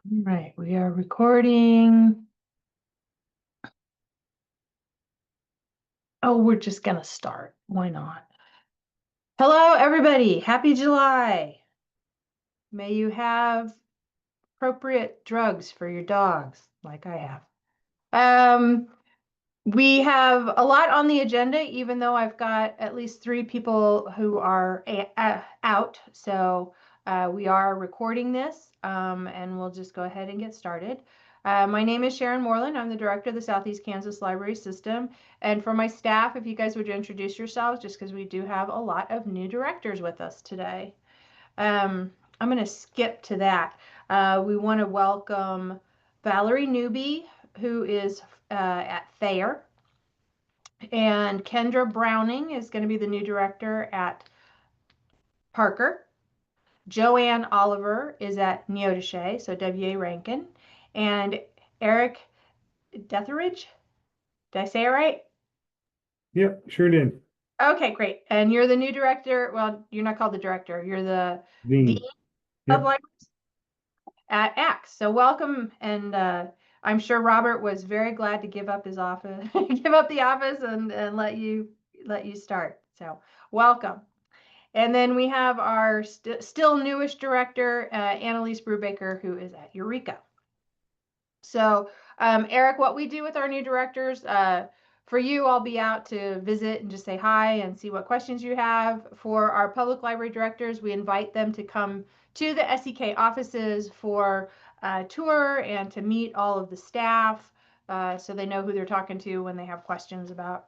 All right, we are recording. Oh, we're just gonna start. Why not? Hello, everybody. Happy July. May you have appropriate drugs for your dogs, like I have. Um, we have a lot on the agenda, even though I've got at least 3 people who are out. So we are recording this, and we'll just go ahead and get started. My name is Sharon Moreland. I'm the director of the Southeast Kansas Library System. And for my staff, if you guys would introduce yourselves, just because we do have a lot of new directors with us today. I'm going to skip to that. We want to welcome Valerie Newby, who is at Thayer, and Kendra Browning is going to be the new director at Parker. Joanne Oliver is at Neodesha, so W.A. Rankin, and Eric Detheridge. Did I say it right? Yep, sure did. Okay, great. And you're the new director. Well, you're not called the director. You're the dean Dean. of Yep. libraries at ACTS. So welcome, and I'm sure Robert was very glad to give up his office, give up the office, and let you start. So welcome. And then we have our still newish director, Annalise Brubaker, who is at Eureka. So, Eric, what we do with our new directors, for you, I'll be out to visit and just say hi and see what questions you have. For our public library directors, we invite them to come to the SEK offices for a tour and to meet all of the staff, so they know who they're talking to when they have questions about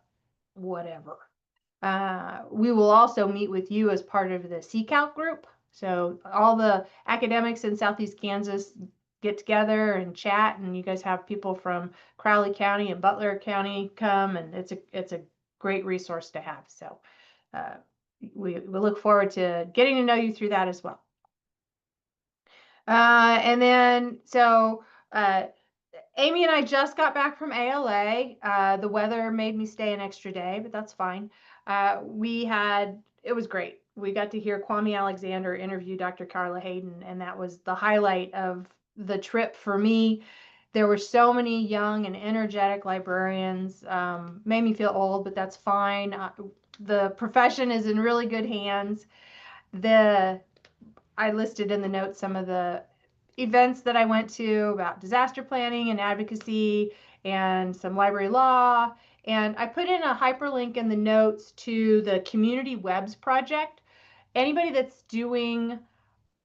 whatever. We will also meet with you as part of the SEKL group. So all the academics in Southeast Kansas get together and chat, and you guys have people from Crowley County and Butler County come, and it's a great resource to have. So uh, we look forward to getting to know you through that as well. And then so Amy and I just got back from ALA. The weather made me stay an extra day, but that's fine. It was great. We got to hear Kwame Alexander interview Dr. Carla Hayden, and that was the highlight of the trip for me. There were so many young and energetic librarians. Made me feel old, but that's fine. The profession is in really good hands. I listed in the notes some of the events that I went to about disaster planning and advocacy and some library law. And I put in a hyperlink in the notes to the Community Webs project. Anybody that's doing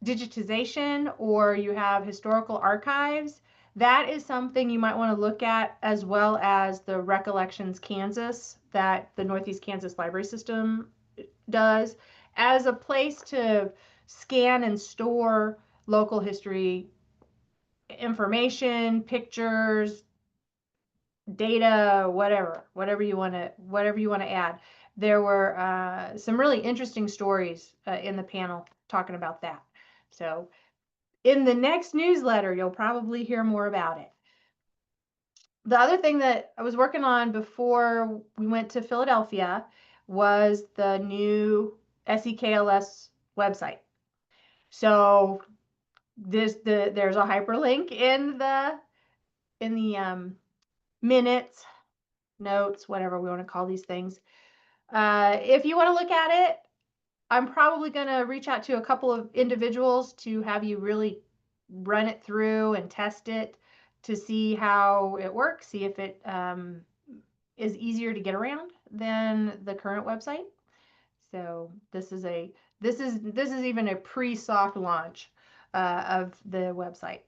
digitization or you have historical archives, that is something you might want to look at, as well as the Recollections Kansas that the Northeast Kansas Library System does, as a place to scan and store local history information, pictures, data, whatever you want to add. There were some really interesting stories in the panel talking about that. So in the next newsletter, you'll probably hear more about it. The other thing that I was working on before we went to Philadelphia was the new SEKLS website. So there's a hyperlink in the minutes, notes, whatever we want to call these things. If you want to look at it, I'm probably going to reach out to a couple of individuals to have you really run it through and test it to see how it works, see if it is easier to get around than the current website. So this is even a pre-soft launch of the website.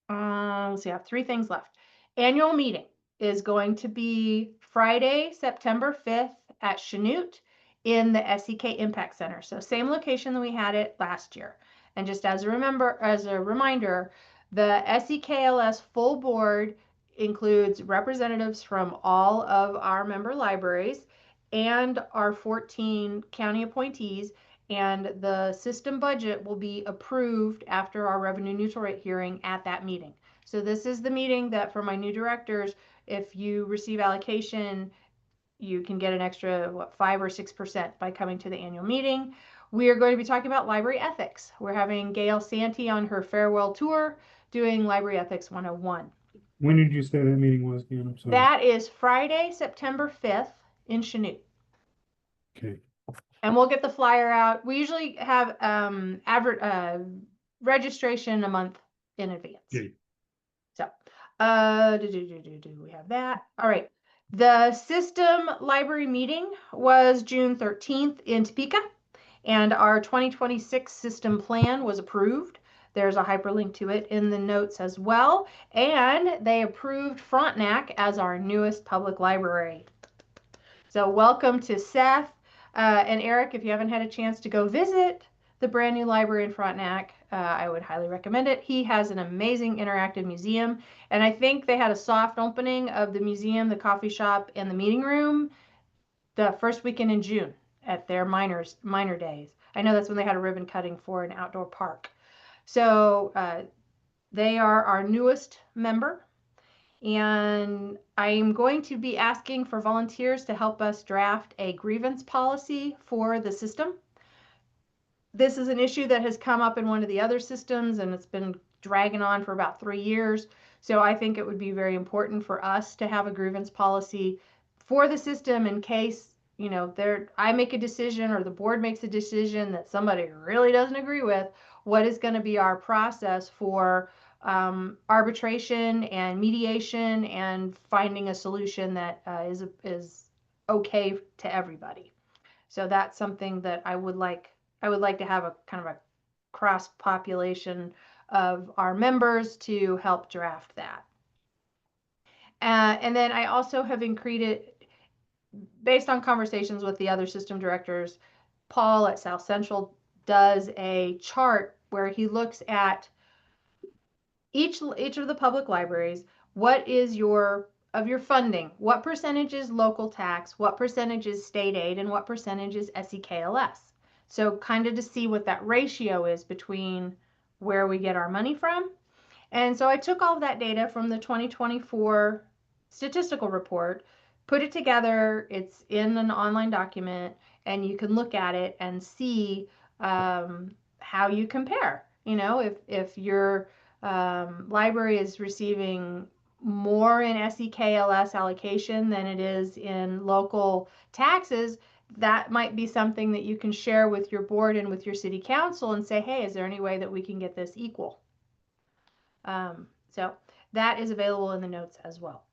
Let's see, I have 3 things left. Annual meeting is going to be Friday, September 5th at Chanute in the SEK Impact Center. So same location that we had it last year. And just as a reminder, the SEKLS full board includes representatives from all of our member libraries and our 14 county appointees, and the system budget will be approved after our revenue neutral rate hearing at that meeting. So this is the meeting that for my new directors, if you receive allocation, you can get an extra 5 or 6% by coming to the annual meeting. We are going to be talking about library ethics. We're having Gail Santee on her farewell tour doing Library Ethics 101. When did you say that meeting was again? I'm sorry. That is Friday, September 5th in Chanute. Okay. And we'll get the flyer out. We usually have registration a month in advance. Okay. So, do we have that? All right. The system library meeting was June 13th in Topeka, and our 2026 system plan was approved. There's a hyperlink to it in the notes as well. And they approved Frontenac as our newest public library. So welcome to Seth and Eric. If you haven't had a chance to go visit the brand new library in Frontenac, I would highly recommend it. He has an amazing interactive museum, and I think they had a soft opening of the museum, the coffee shop, and the meeting room the first weekend in June at their minor days. I know that's when they had a ribbon cutting for an outdoor park. So they are our newest member. And I'm going to be asking for volunteers to help us draft a grievance policy for the system. This is an issue that has come up in one of the other systems, and it's been dragging on for about 3 years. So I think it would be very important for us to have a grievance policy for the system in case, I make a decision or the board makes a decision that somebody really doesn't agree with. What is going to be our process for arbitration and mediation and finding a solution that is okay to everybody. So that's something that I would like to have a kind of a cross population of our members to help draft that. And then I also have included, based on conversations with the other system directors, Paul at South Central does a chart where he looks at each of the public libraries. What is your funding? What percentage is local tax? What percentage is state aid? And what percentage is SEKLS? So kind of to see what that ratio is between where we get our money from. And so I took all of that data from the 2024 statistical report, put it together. It's in an online document, and you can look at it and see how you compare. If your library is receiving more in SEKLS allocation than it is in local taxes, that might be something that you can share with your board and with your city council and say, hey, is there any way that we can get this equal? So that is available in the notes as well.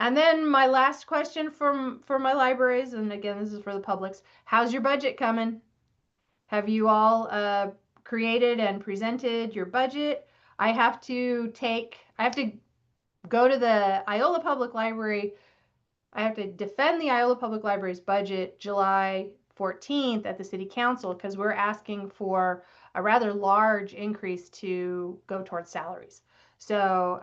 And then my last question for my libraries, and again, this is for the publics, how's your budget coming? Have you all created and presented your budget? I have to go to the Iola Public Library. I have to defend the Iola Public Library's budget July 14th at the City Council because we're asking for a rather large increase to go towards salaries. So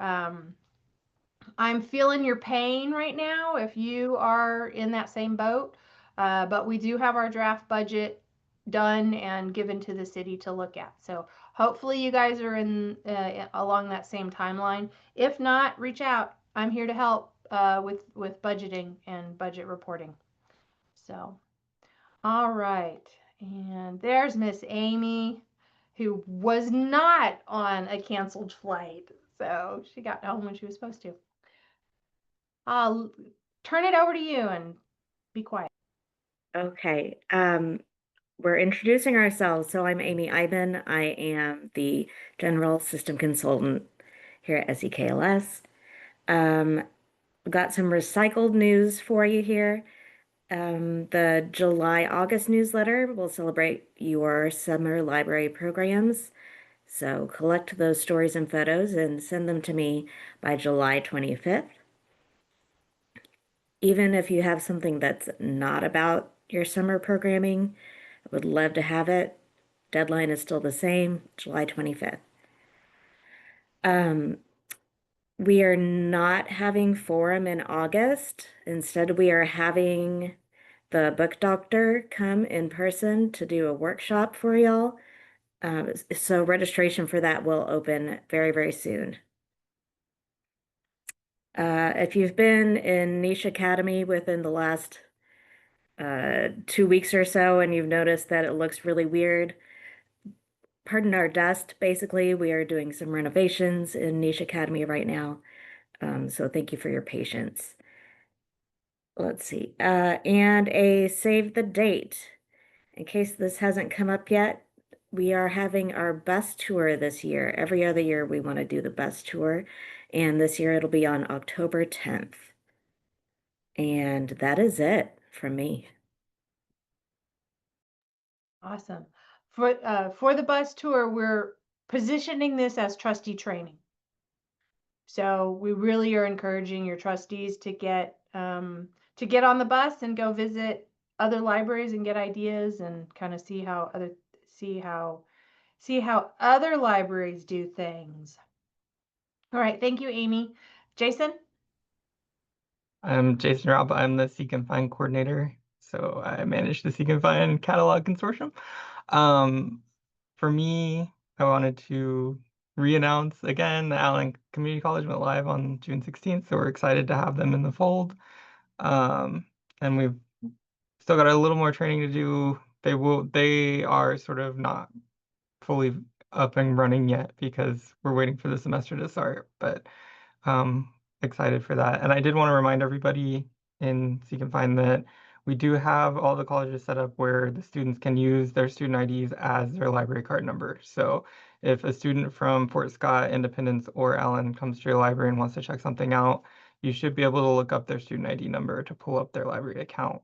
I'm feeling your pain right now if you are in that same boat, but we do have our draft budget done and given to the city to look at. So hopefully you guys are in along that same timeline. If not, reach out. I'm here to help with budgeting and budget reporting. So, all right. And there's Miss Amy, who was not on a canceled flight. So she got home when she was supposed to. I'll turn it over to you and be quiet. Okay. We're introducing ourselves. So I'm Amy Iben. I am the General System Consultant here at SEKLS. We've got some recycled news for you here. The July-August newsletter will celebrate your summer library programs. So collect those stories and photos and send them to me by July 25th. Even if you have something that's not about your summer programming, I would love to have it. Deadline is still the same, July 25th. We are not having forum in August. Instead, we are having the book doctor come in person to do a workshop for y'all. So registration for that will open very, very soon. If you've been in Niche Academy within the last 2 weeks or so, and you've noticed that it looks really weird, pardon our dust. Basically, we are doing some renovations in Niche Academy right now. So thank you for your patience. Let's see. And a save the date. In case this hasn't come up yet, we are having our bus tour this year. Every other year we want to do the bus tour, and this year it'll be on October 10th. And that is it from me. Awesome. For the bus tour, we're positioning this as trustee training. So we really are encouraging your trustees to get on the bus and go visit other libraries and get ideas and kind of see how other libraries do things. All right, thank you, Amy. Jason? I'm Jason Raub. I'm the Seek and Find coordinator. So I manage the Seek and Find catalog consortium. For me, I wanted to re-announce again that Allen Community College went live on June 16th. So we're excited to have them in the fold. And we've still got a little more training to do. They are sort of not fully up and running yet because we're waiting for the semester to start. But excited for that. And I did want to remind everybody in so you can find that we do have all the colleges set up where the students can use their student IDs as their library card number. So if a student from Fort Scott, Independence, or Allen comes to your library and wants to check something out, you should be able to look up their student ID number to pull up their library account.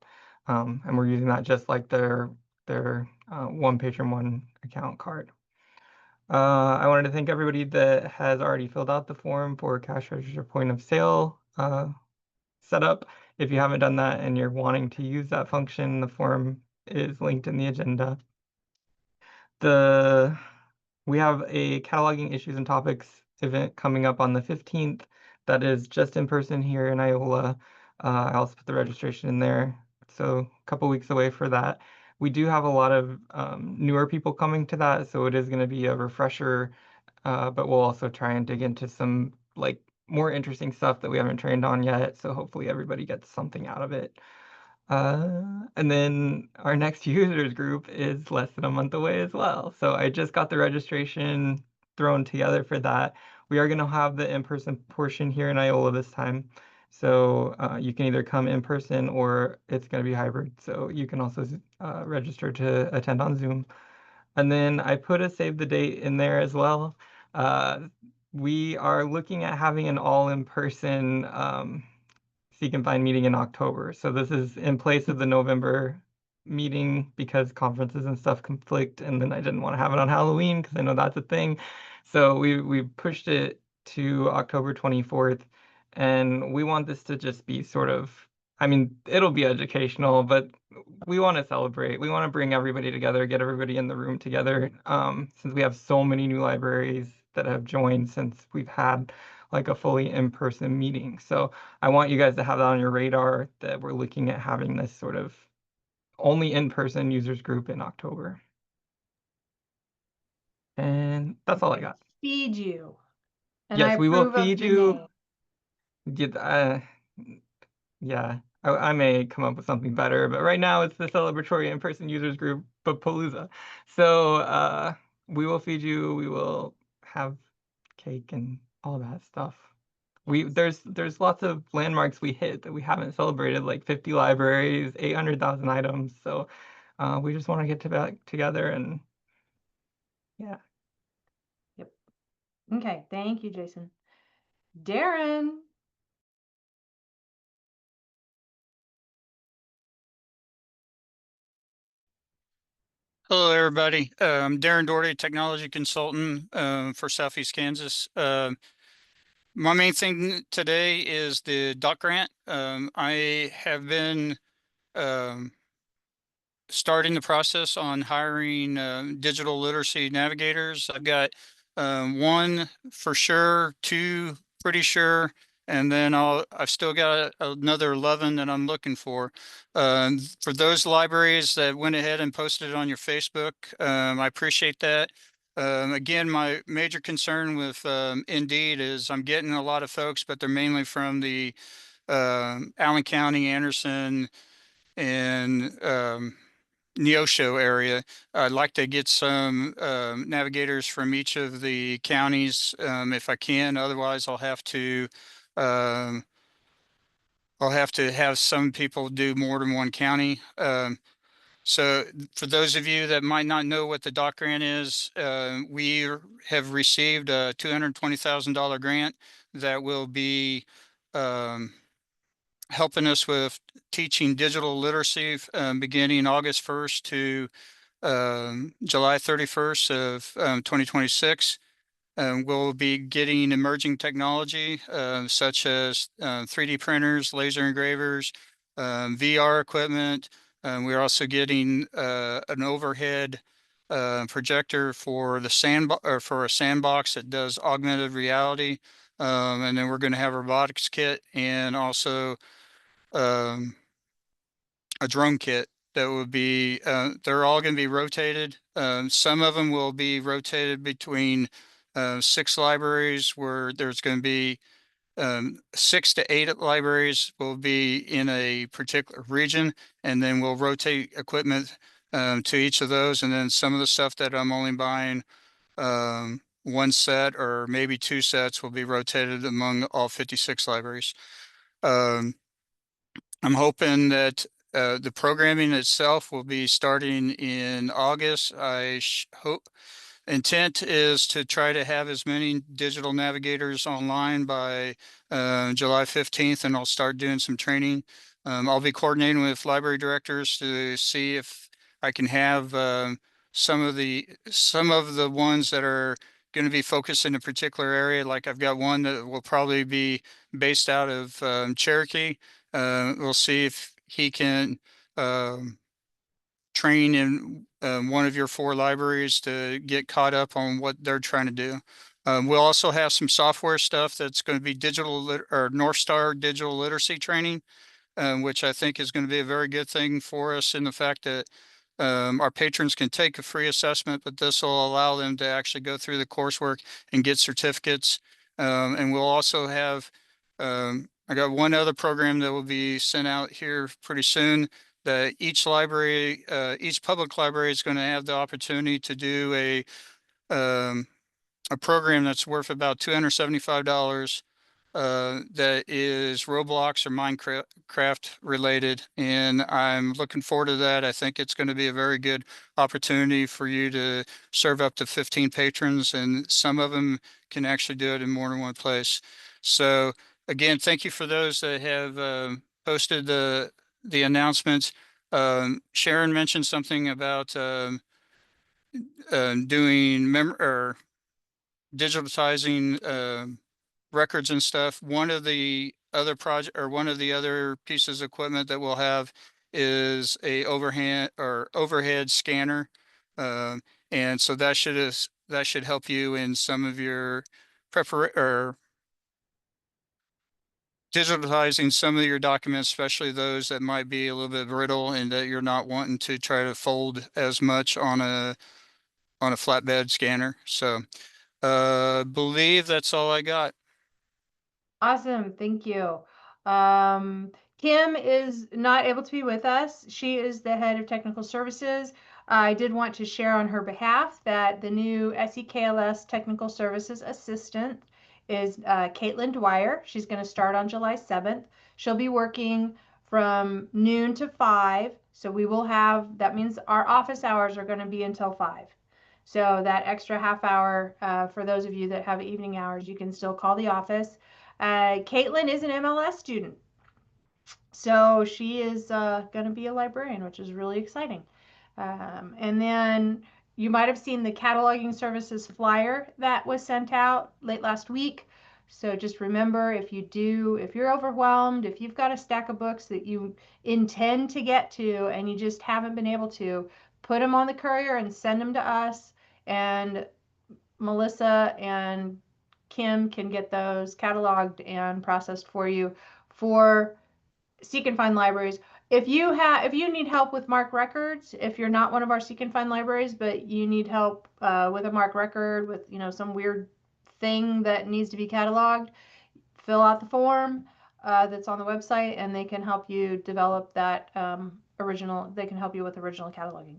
And we're using that just like their one patron, one account card. I wanted to thank everybody that has already filled out the form for cash register point of sale setup. If you haven't done that and you're wanting to use that function, the form is linked in the agenda. We have a cataloging issues and topics event coming up on the 15th. That is just in person here in Iola. I also put the registration in there. So a couple weeks away for that. We do have a lot of newer people coming to that, so it is going to be a refresher, but we'll also try and dig into some like more interesting stuff that we haven't trained on yet. So hopefully everybody gets something out of it. And then our next users group is less than a month away as well. So I just got the registration thrown together for that. We are going to have the in-person portion here in Iola this time. So you can either come in person or it's going to be hybrid. So you can also register to attend on Zoom. And then I put a save the date in there as well. We are looking at having an all in-person Seek and Find meeting in October. So this is in place of the November meeting because conferences and stuff conflict, and then I didn't want to have it on Halloween because I know that's a thing. So we pushed it to October 24th, and we want this to just be sort of, I mean, it'll be educational, but we want to celebrate. We want to bring everybody together, get everybody in the room together. Since we have so many new libraries that have joined since we've had like a fully in-person meeting. So I want you guys to have that on your radar that we're looking at having this sort of only in-person users group in October. And that's all I got. Feed you. And Yes, I we will approve of feed the you. name. Yeah, I may come up with something better, but right now it's the celebratory in-person users group, Palooza. So we will feed you. We will have cake and all that stuff. There's lots of landmarks we hit that we haven't celebrated, like 50 libraries, 800,000 items. So we just want to get back together and yeah. Yep. Okay, thank you, Jason. Darren. Hello, everybody. Darren Doherty, technology consultant for Southeast Kansas. My main thing today is the doc grant. I have been um, starting the process on hiring digital literacy navigators. I've got one for sure, two pretty sure, and then I've still got another 11 that I'm looking for. For those libraries that went ahead and posted it on your Facebook, I appreciate that. Again, my major concern with Indeed is I'm getting a lot of folks, but they're mainly from the Allen County, Anderson, and Neosho area. I'd like to get some navigators from each of the counties if I can. Otherwise, um, I'll have to have some people do more than one county. So for those of you that might not know what the dock grant is, we have received a $220,000 grant that will be um, helping us with teaching digital literacy beginning August 1st to July 31st of 2026. We'll be getting emerging technology such as 3D printers, laser engravers, VR equipment. We're also getting an overhead projector for the or for a sandbox that does augmented reality. And then we're going to have a robotics kit and also um, a drone kit that will be, they're all going to be rotated. Some of them will be rotated between 6 libraries where there's going to be 6 to 8 libraries will be in a particular region, and then we'll rotate equipment to each of those. And then some of the stuff that I'm only buying 1 set or maybe 2 sets will be rotated among all 56 libraries. I'm hoping that the programming itself will be starting in August. I hope intent is to try to have as many digital navigators online by July 15th, and I'll start doing some training. I'll be coordinating with library directors to see if I can have some of the ones that are going to be focused in a particular area. Like I've got one that will probably be based out of Cherokee. We'll see if he can train in one of your 4 libraries to get caught up on what they're trying to do. We'll also have some software stuff that's going to be or North Star digital literacy training, which I think is going to be a very good thing for us in the fact that our patrons can take a free assessment, but this will allow them to actually go through the coursework and get certificates. And we'll also have, I got one other program that will be sent out here pretty soon that each library, each public library is going to have the opportunity to do a program that's worth about $275 that is Roblox or Minecraft related. And I'm looking forward to that. I think it's going to be a very good opportunity for you to serve up to 15 patrons, and some of them can actually do it in more than one place. So again, thank you for those that have posted the announcements. Sharon mentioned something about doing or digitizing records and stuff. One of the other pieces of equipment that we'll have is a overhead scanner. And so that should help you in some of your or digitizing some of your documents, especially those that might be a little bit brittle and that you're not wanting to try to fold as much on a flatbed scanner. So believe that's all I got. Awesome, thank you. Kim is not able to be with us. She is the head of technical services. I did want to share on her behalf that the new SEKLS technical services assistant is Caitlin Dwyer. She's going to start on July 7th. She'll be working from noon to 5. So we will have, that means our office hours are going to be until 5. So that extra half hour, for those of you that have evening hours, you can still call the office. Caitlin is an MLS student, so she is going to be a librarian, which is really exciting. And then you might have seen the cataloging services flyer that was sent out late last week. So just remember, if you're overwhelmed, if you've got a stack of books that you intend to get to and you just haven't been able to, put them on the courier and send them to us. And Melissa and Kim can get those cataloged and processed for you for Seek and Find libraries. If you need help with MARC records, if you're not one of our Seek and Find libraries, but you need help with a MARC record with some weird thing that needs to be cataloged, fill out the form that's on the website, and they can help you develop that original, they can help you with original cataloging.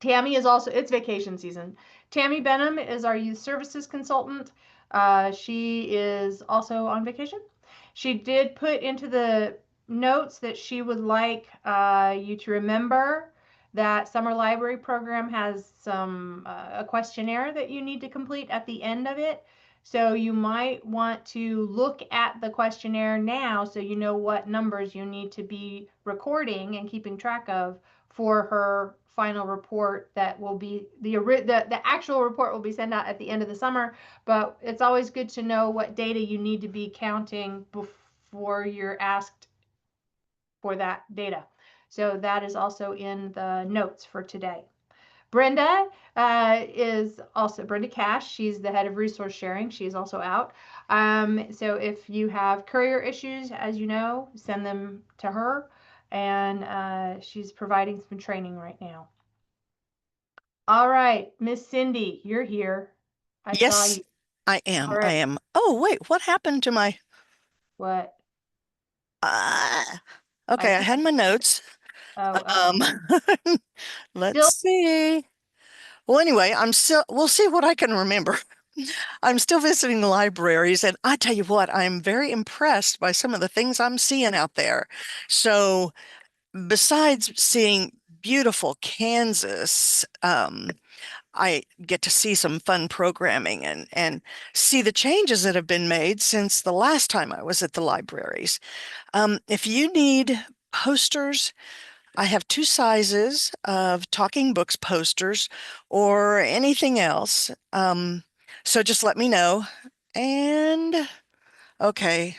Tammy is also, it's vacation season. Tammy Benham is our youth services consultant. She is also on vacation. She did put into the notes that she would like you to remember that summer library program has a questionnaire that you need to complete at the end of it. So you might want to look at the questionnaire now so you know what numbers you need to be recording and keeping track of for her final report. That will be the actual report will be sent out at the end of the summer, but it's always good to know what data you need to be counting before you're asked for that data. So that is also in the notes for today. Brenda is also Brenda Cash. She's the head of resource sharing. She's also out. So if you have courier issues, as you know, send them to her. And she's providing some training right now. All right, Miss Cindy, you're here. I saw Yes, you. I am. All I right. am. Oh, wait, what happened to my What? okay, I had my notes. Oh, Um let's still. see. Well, anyway, we'll see what I can remember. I'm still visiting the libraries, and I tell you what, I'm very impressed by some of the things I'm seeing out there. So, besides seeing beautiful Kansas, I get to see some fun programming and see the changes that have been made since the last time I was at the libraries. If you need posters, I have two sizes of talking books posters or anything else. So just let me know. And okay,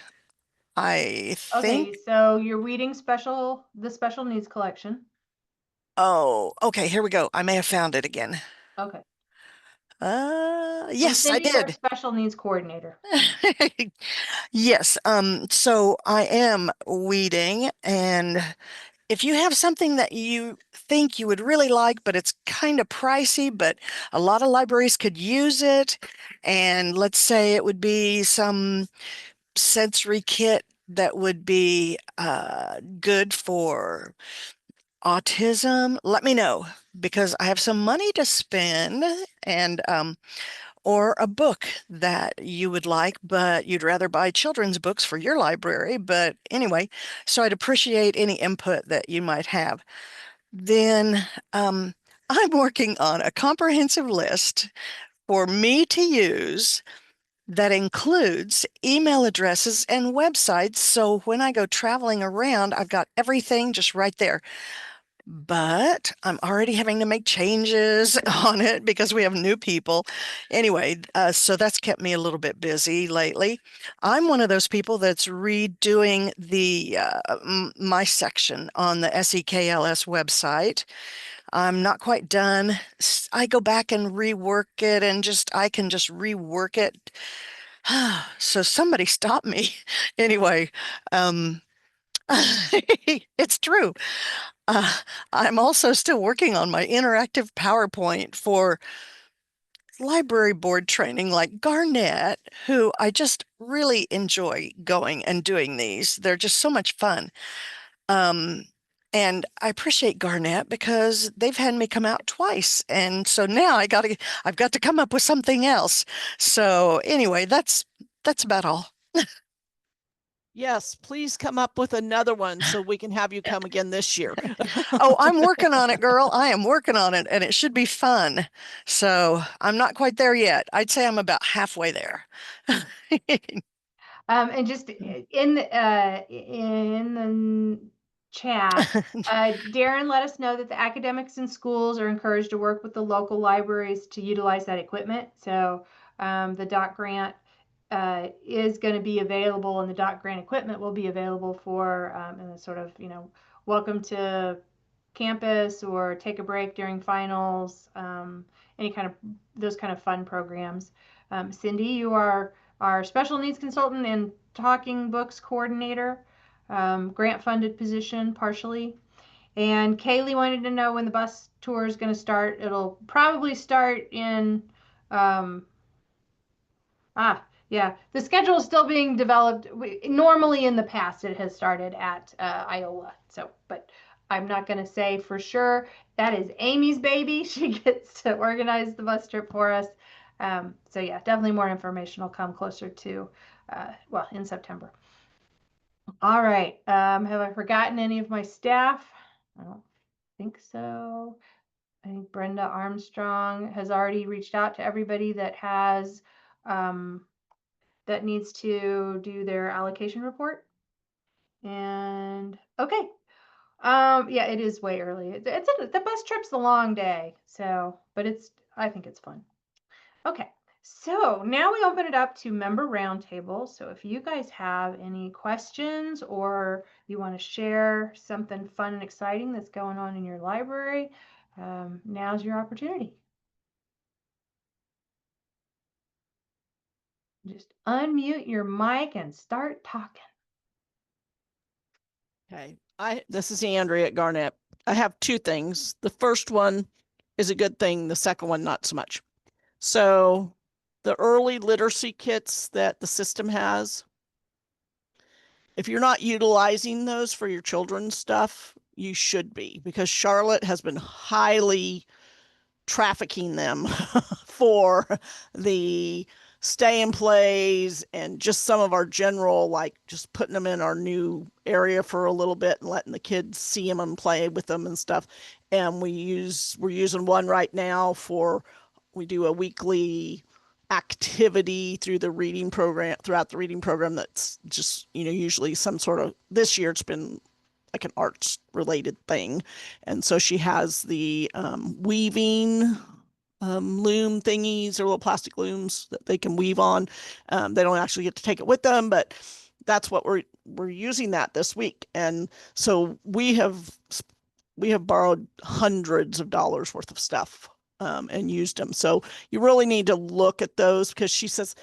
I Okay, think, so you're reading the special needs collection. oh, okay, here we go. I may have found it again. Okay. And Yes, I Cindy's our did. special needs coordinator. Yes, so I am weeding, and if you have something that you think you would really like, but it's kind of pricey, but a lot of libraries could use it, and let's say it would be some sensory kit that would be good for autism, let me know because I have some money to spend and or a book that you would like, but you'd rather buy children's books for your library. But anyway, so I'd appreciate any input that you might have. Then I'm working on a comprehensive list for me to use that includes email addresses and websites. So when I go traveling around, I've got everything just right there. But I'm already having to make changes on it because we have new people. Anyway, so that's kept me a little bit busy lately. I'm one of those people that's redoing the my section on the SEKLS website. I'm not quite done. I go back and rework it and I can just rework it. So somebody stop me. Anyway, um, it's true. Uh, I'm also still working on my interactive PowerPoint for library board training like Garnett, who I just really enjoy going and doing these. They're just so much fun. Um, and I appreciate Garnett because they've had me come out twice. And so now I've got to come up with something else. So anyway, that's about all. Yes, please come up with another one so we can have you come again this year. Oh, I'm working on it, girl. I am working on it, and it should be fun. So I'm not quite there yet. I'd say I'm about halfway there. And just in the chat, Darren let us know that the academics and schools are encouraged to work with the local libraries to utilize that equipment. So the DOC grant is going to be available, and the DOC grant equipment will be available for and a sort of welcome to campus or take a break during finals, any kind of those kind of fun programs. Cindy, you are our special needs consultant and talking books coordinator, grant funded position partially. And Kaylee wanted to know when the bus tour is going to start. It'll probably start in um, yeah, the schedule is still being developed. Normally in the past, it has started at Iowa. So, but I'm not going to say for sure. That is Amy's baby. She gets to organize the bus trip for us. So yeah, definitely more information will come closer to, well, in September. All right. Have I forgotten any of my staff? I don't think so. I think Brenda Armstrong has already reached out to everybody that has, that needs to do their allocation report. And okay. Yeah, it is way early. The bus trip's a long day, so, but I think it's fun. Okay, so now we open it up to member roundtable. So if you guys have any questions or you want to share something fun and exciting that's going on in your library, now's your opportunity. Just unmute your mic and start talking. Okay. This is Andrea at Garnett. I have two things. The first one is a good thing. The second one, not so much. So the early literacy kits that the system has, if you're not utilizing those for your children's stuff, you should be, because Charlotte has been highly trafficking them for the stay and plays and just some of our general, like just putting them in our new area for a little bit and letting the kids see them and play with them and stuff. And we're using one right now we do a weekly activity throughout the reading program that's just, usually some sort of, this year it's been like an arts related thing. And so she has the weaving loom thingies, or little plastic looms that they can weave on. They don't actually get to take it with them, but that's what we're using that this week. And so we have borrowed hundreds of dollars worth of stuff and used them. So you really need to look at those, because she says,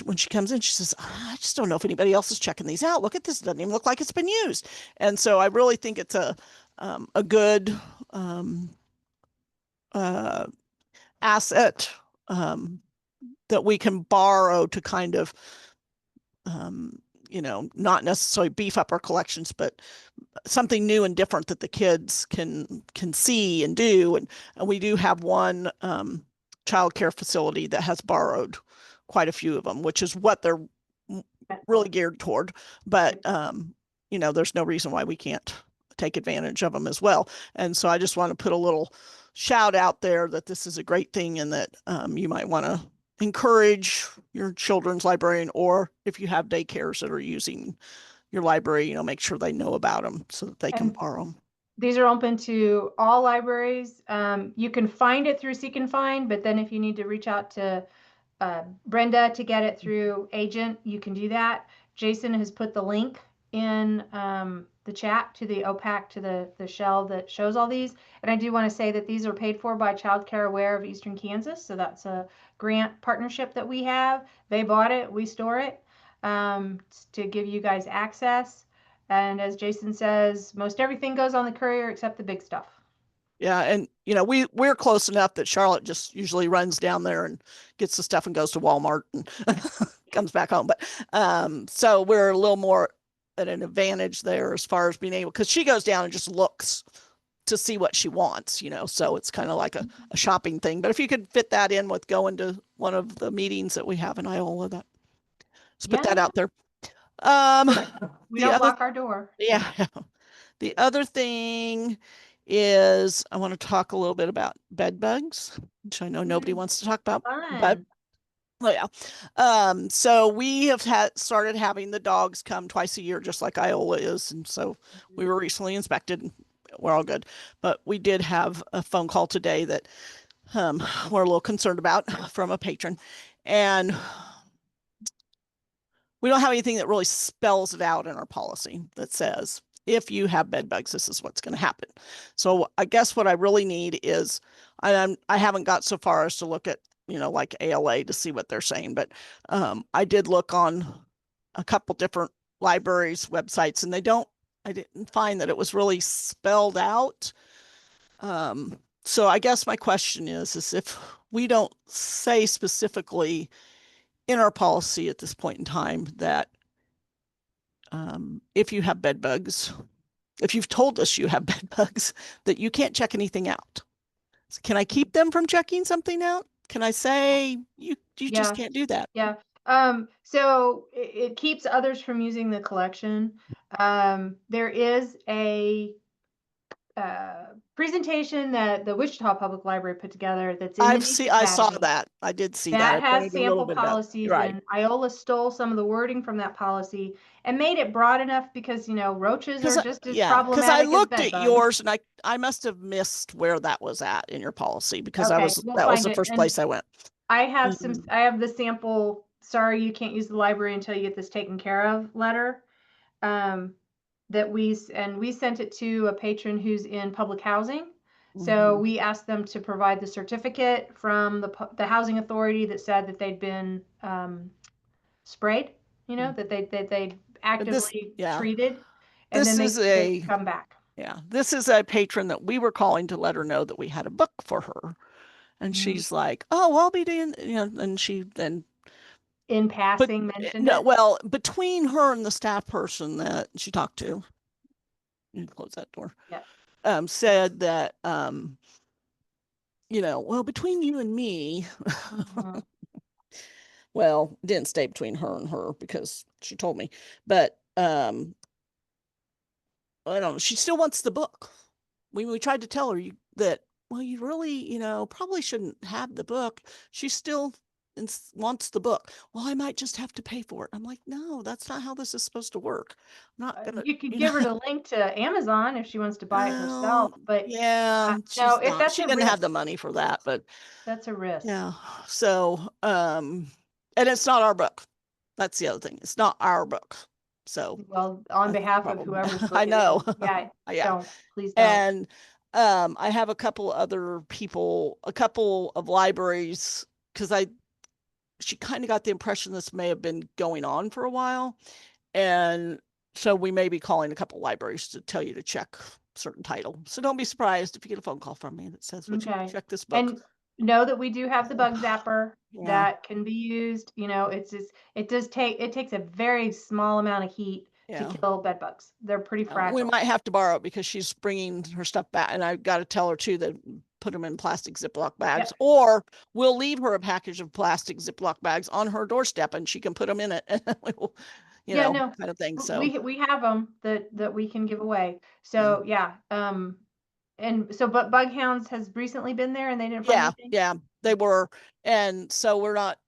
when she comes in, she says, I just don't know if anybody else is checking these out. Look at this. It doesn't even look like it's been used. And so I really think it's a good asset that we can borrow to kind of, not necessarily beef up our collections, but something new and different that the kids can see and do. And we do have one child care facility that has borrowed quite a few of them, which is what they're really geared toward. But there's no reason why we can't take advantage of them as well. And so I just want to put a little shout out there that this is a great thing, and that you might want to encourage your children's librarian, or if you have daycares that are using your library, make sure they know about them so that they can borrow them. These are open to all libraries. You can find it through Seek and Find, but then if you need to reach out to Brenda to get it through agent, you can do that. Jason has put the link in the chat to the OPAC, to the shell that shows all these. And I do want to say that these are paid for by Child Care Aware of Eastern Kansas. So that's a grant partnership that we have. They bought it, we store it to give you guys access. And as Jason says, most everything goes on the courier except the big stuff. Yeah, and we're close enough that Charlotte just usually runs down there and gets the stuff and goes to Walmart and comes back home. But so we're a little more at an advantage there as far as being able, because she goes down and just looks to see what she wants, so it's kind of like a shopping thing. But if you could fit that in with going to one of the meetings that we have in Iowa, let's put that out there. We don't lock our door. Yeah. The other thing is I want to talk a little bit about bed bugs, which I know nobody wants to talk about. But so we have started having the dogs come twice a year, just like Iola is. And so we were recently inspected and we're all good. But we did have a phone call today that we're a little concerned about from a patron. And we don't have anything that really spells it out in our policy that says, if you have bed bugs, this is what's going to happen. So I guess what I really need is, I haven't got so far as to look at, like ALA to see what they're saying, but I did look on a couple different libraries' websites, and I didn't find that it was really spelled out. So I guess my question is if we don't say specifically in our policy at this point in time that if you have bed bugs, if you've told us you have bed bugs, that you can't check anything out. So can I keep them from checking something out? Can I say you just Yeah. can't do that? Yeah. So it keeps others from using the collection. There is a presentation that the Wichita Public Library put together that's in the News I saw Academy. that. I did see that. That I has printed a little sample bit about policies, right. and Iola stole some of the wording from that policy and made it broad enough because, you know, roaches are just as because I problematic as looked bed at bugs. yours and I must have missed where that was at in your policy because Okay, we'll that was find the it. first And place I went. I have I have the sample, sorry, you can't use the library until you get this taken care of letter. That we sent it to a patron who's in public housing. So we asked them to provide the certificate from the housing authority that said that they'd been sprayed, you know, that they actively treated, and then they come back. Yeah, this is a patron that we were calling to let her know that we had a book for her. And she's like, "Oh, I'll be doing," you know, and she then in passing mentioned it. Well, between her and the staff person that she talked to, you close that door. Yeah. Said that, you know, well, between you and me, well, it didn't stay between her and her because she told me, but I don't know. She still wants the book. We tried to tell her that, well, you really, you know, probably shouldn't have the book. She still wants the book. Well, I might just have to pay for it. I'm like, no, that's not how this is supposed to work. I'm not gonna. You could give her the link to Amazon if she wants to buy it herself. But yeah, no, if that's she didn't have the money for that. But that's a risk. yeah. So, and it's not our book. That's the other thing. It's not our book. So, well, on behalf of whoever's I know. Yeah. Don't, please don't. And I have a couple other people, a couple of libraries, because she kind of got the impression this may have been going on for a while. And so we may be calling a couple libraries to tell you to check certain title. So don't be surprised if you get a phone call from me that says, would you check this book? And know that we do have the bug zapper that can be used. You know, it takes a very small amount of heat to kill bed bugs. They're pretty fragile. We might have to borrow it because she's bringing her stuff back, and I've got to tell her too that put them in plastic Ziploc bags, or we'll leave her a package of plastic Ziploc bags on her doorstep, and she can put them in it, and we'll, kind of thing. So we have them that we can give away. So and so, but Bug Hounds has recently been there and they didn't find anything? Yeah, they were. And so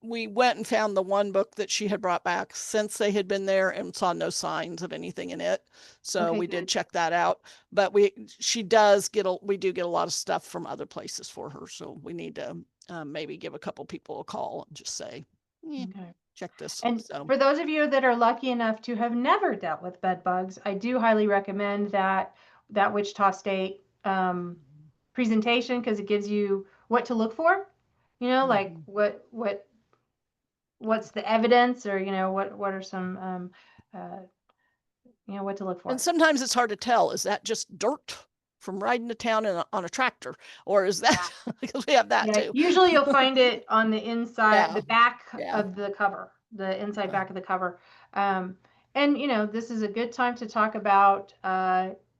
we went and found the one book that she had brought back since they had been there and saw no signs of anything in it. So we did check that out. But we do get a lot of stuff from other places for her. So we need to maybe give a couple people a call and just say, check this. And for those of you that are lucky enough to have never dealt with bed bugs, I do highly recommend that Wichita State presentation, because it gives you what to look for, like what's the evidence, or what are some what to look for. And sometimes it's hard to tell, is that just dirt from riding to town on a tractor, or is that because we have that too? Usually you'll find it on the inside, the back of the cover, the inside back of the cover. And this is a good time to talk about,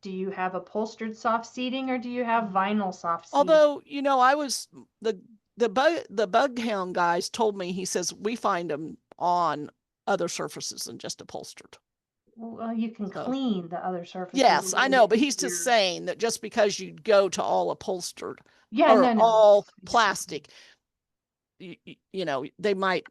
do you have upholstered soft seating or do you have vinyl soft seating? Although, I was the bug hound guys told me, he says we find them on other surfaces than just upholstered. Well, you can clean the other surfaces. Yes, I know, but he's just saying that just because you go to all upholstered all plastic, they might,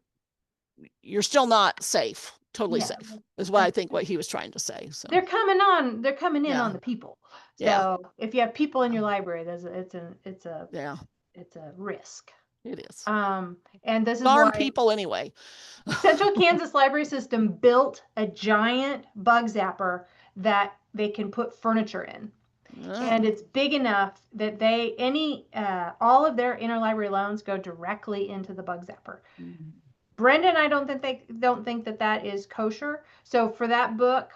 you're still not safe. Totally safe is what I think what he was trying to say. So they're coming in on the people. So if you have people in your library, it's a risk. It is. And this is darn why people anyway. Central Kansas Library System built a giant bug zapper that they can put furniture in. And it's big enough that all of their interlibrary loans go directly into the bug zapper. Brenda and I don't think that is kosher. So for that book,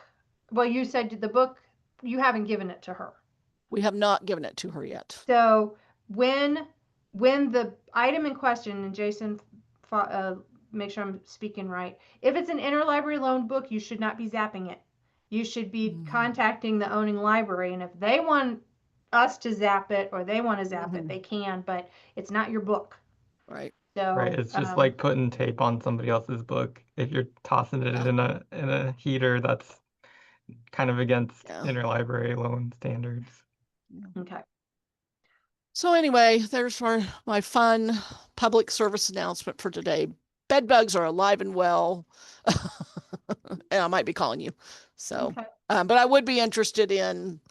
well, you said the book, you haven't given it to her. We have not given it to her yet. So when the item in question, and Jason, make sure I'm speaking right, if it's an interlibrary loan book, you should not be zapping it. you should be Mhm. contacting the owning library, and if they want us to zap it or they want to zap it, Mhm. they can, but it's not your book. Right. Right, So, it's just like putting tape on somebody else's book. If you're tossing it Yeah. in a heater, that's kind of against Yeah. interlibrary loan standards. okay. So anyway, there's my fun public service announcement for today. Bed bugs are alive and well. And I might be calling you. So, Okay. but I would be interested in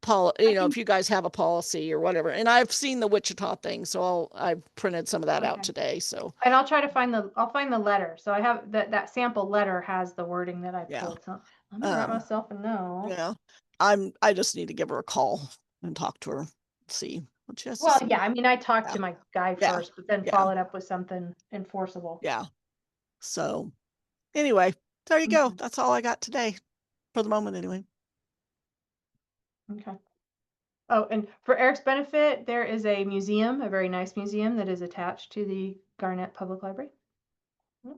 I can- if you guys have a policy or whatever. And I've seen the Wichita thing, so I've printed some of that out Okay. today. So And I'll try to find I'll find the letter. So I have that sample letter has the wording that I Yeah. pulled. So let me write myself a note. yeah, I just need to give her a call and talk to her, see what she has to Well, say. yeah, I mean, I talked Yeah. to my guy Yeah. first, but then Yeah. followed up with something enforceable. Yeah. So anyway, there you go. Mhm. That's all I got today for the moment anyway. Okay. Oh, and for Eric's benefit, there is a museum, a very nice museum that is attached to the Garnett Public Library. All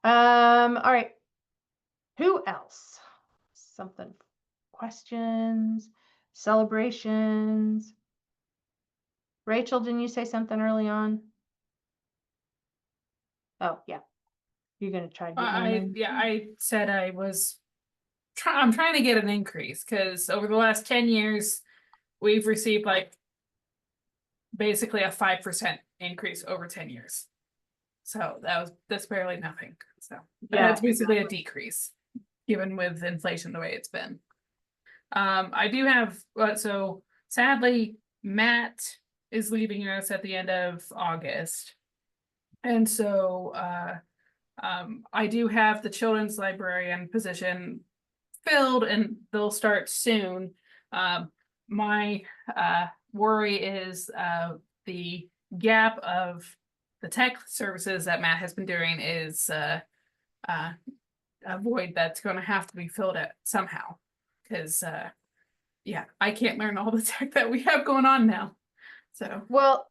right. Who else? Something. Questions, celebrations. Rachel, didn't you say something early on? Oh, yeah. You're gonna try to get me in there. I said I'm trying to get an increase because over the last 10 years, we've received like basically a 5% increase over 10 years. So that's barely nothing. So Yeah. that's basically a decrease, given with inflation the way it's been. I do have so sadly Matt is leaving us at the end of August. And so I do have the children's librarian position filled and they'll start soon. My worry is the gap of the tech services that Matt has been doing is a void that's going to have to be filled at somehow. Because yeah, I can't learn all the tech that we have going on now. So Well,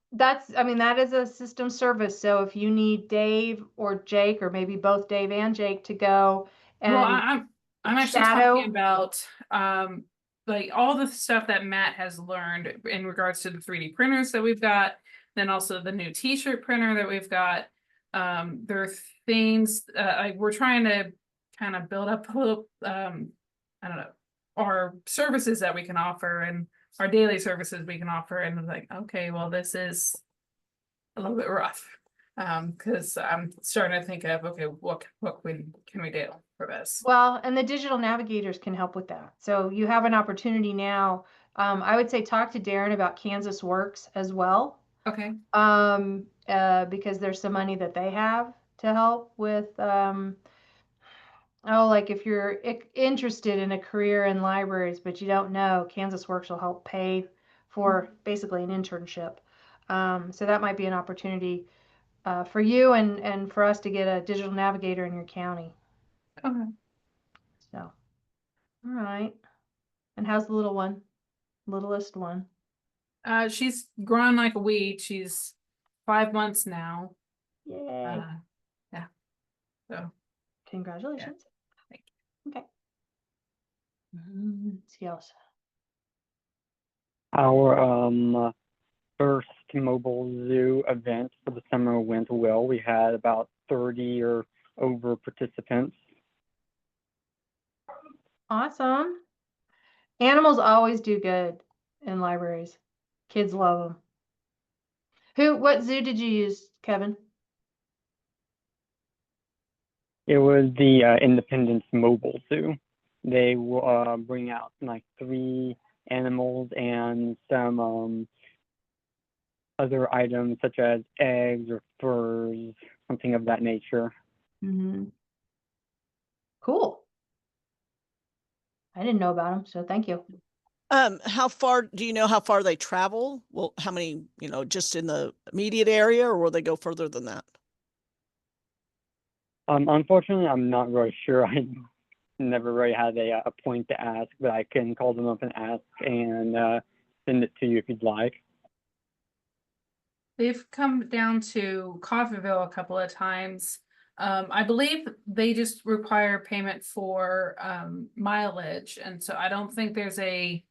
I mean, that is a system service. So if you need Dave or Jake, or maybe both Dave and Jake to go and well, I'm actually shadow. talking about like all the stuff that Matt has learned in regards to the 3D printers that we've got, then also the new t-shirt printer that we've got. There are things we're trying to kind of build up a little I don't know, our services that we can offer and our daily services we can offer, and like, okay, well, this is a little bit rough. Because I'm starting to think of, okay, what can we do for this? Well, and the digital navigators can help with that. So you have an opportunity now. I would say talk to Darren about Kansas Works as well. Okay. Because there's some money that they have to help with, like if you're interested in a career in libraries, but you don't know, Kansas Works will help pay for basically an internship. So that might be an opportunity for you and for us to get a digital navigator in your county. Okay. So, all right. And how's the little one? Littlest one? She's growing like a weed. She's 5 months now. Yay. Yeah. So Congratulations. thank you. Okay. Let's see else. Our first mobile zoo event for the summer went well. We had about 30 or over participants. Awesome. Animals always do good in libraries. Kids love them. What zoo did you use, Kevin? It was the Independence Mobile Zoo. They will bring out like 3 animals and some other items such as eggs or furs, something of that nature. Mm-hmm. Cool. I didn't know about them, so thank you. How far do you know how far they travel? Well, how many, just in the immediate area, or will they go further than that? Unfortunately, I'm not really sure. I never really had a point to ask, but I can call them up and ask and send it to you if you'd like. They've come down to Coffeyville a couple of times. I believe they just require payment for mileage, and so I don't think there's a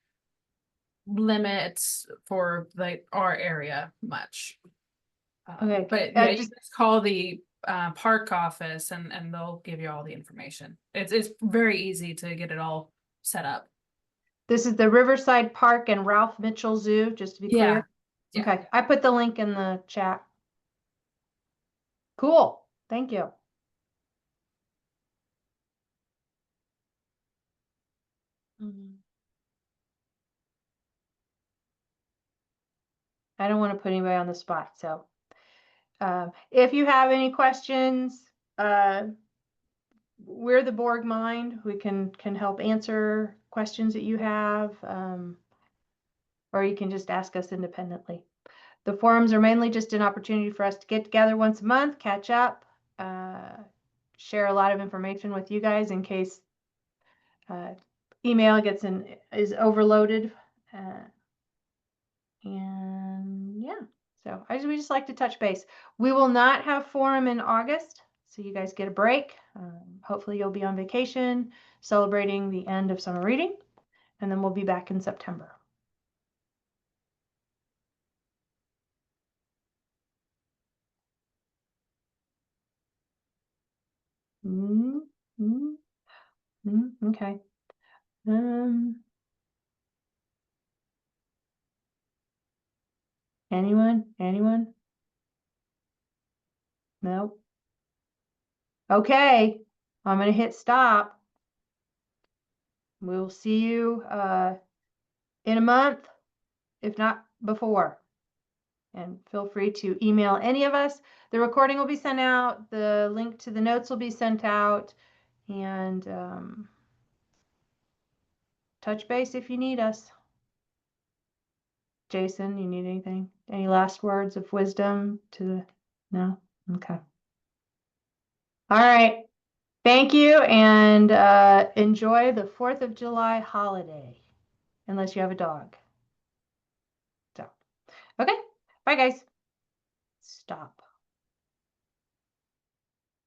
limit for like our area much. Okay, But yeah, you just just call the park office and they'll give you all the information. It's very easy to get it all set up. this is the Riverside Park and Ralph Mitchell Zoo, just to be Yeah. clear. Yeah. Okay, I put the link in the chat. Cool. Thank you. I don't want to put anybody on the spot, so if you have any questions, we're the Borg Mind. We can help answer questions that you have, or you can just ask us independently. The forums are mainly just an opportunity for us to get together once a month, catch up, share a lot of information with you guys in case email is overloaded. And yeah, so we just like to touch base. We will not have forum in August, so you guys get a break. Hopefully you'll be on vacation, celebrating the end of summer reading, and then we'll be back in September. Okay. Anyone? No. Okay, I'm gonna hit stop. We'll see you in a month, if not before. And feel free to email any of us. The recording will be sent out. The link to the notes will be sent out. And touch base if you need us. Jason, you need anything? Any last words of wisdom no? Okay. All right. Thank you, and enjoy the 4th of July holiday, unless you have a dog. So, okay. Bye, guys. Stop.